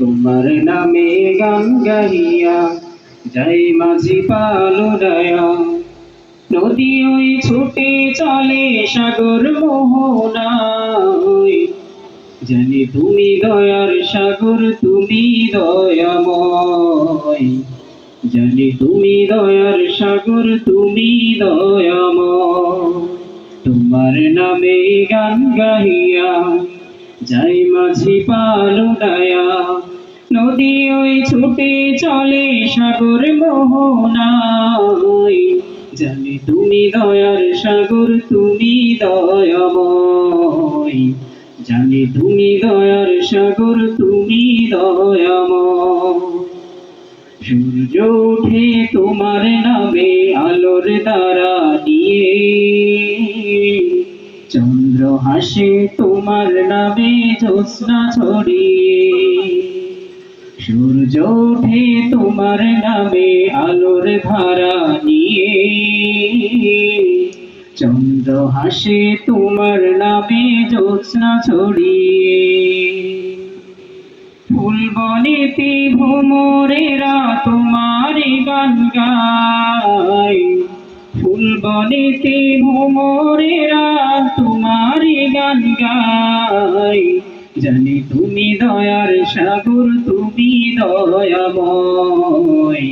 তোমার নামে গান গাহিয়া যাই মাঝি পাল উড়ায়া। নদী ওই ছুটে চলে সাগর মোহনায়, জানি তুমি দয়ার সাগর, তুমি দয়াময়। জানি তুমি দয়ার সাগর, তুমি দয়াময়। তোমার নামে গান গাহিয়া যাই মাঝি পাল উড়ায়া। নদী ওই ছুটে চলে সাগর মোহনায়, জানি তুমি দয়ার সাগর, তুমি দয়াময়। জানি তুমি দয়ার সাগর, তুমি দয়াময়। সূর্য ওঠে তোমার নামে আলোর দ্বারা নিয়ে, চন্দ্র হাসে তোমার নামে জ্যোৎস্না ছড়িয়ে। সূর্য ওঠে তোমার নামে আলোর ধারা নিয়ে, চন্দ্র হাসে তোমার নামে জ্যোৎস্না ছড়িয়ে। ফুলবনেতে ভ্রমরেরা তোমার গান গায়, ফুলবনেতে ভ্রমরেরা তোমার গান গায়। জানি তুমি দয়ার সাগর, তুমি দয়াময়।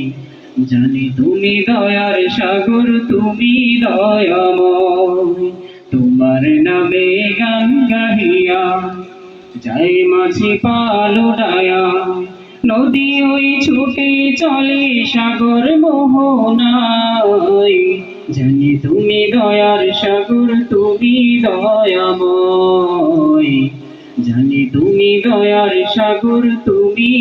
জানি তুমি দয়ার সাগর, তুমি দয়াময়। তোমার নামে গান গাহিয়া যাই মাঝি পাল উড়ায়া। নদী ওই ছুটে চলে সাগর মোহনায়, জানি তুমি দয়ার সাগর, তুমি দয়াময়। জানি তুমি দয়ার সাগর, তুমি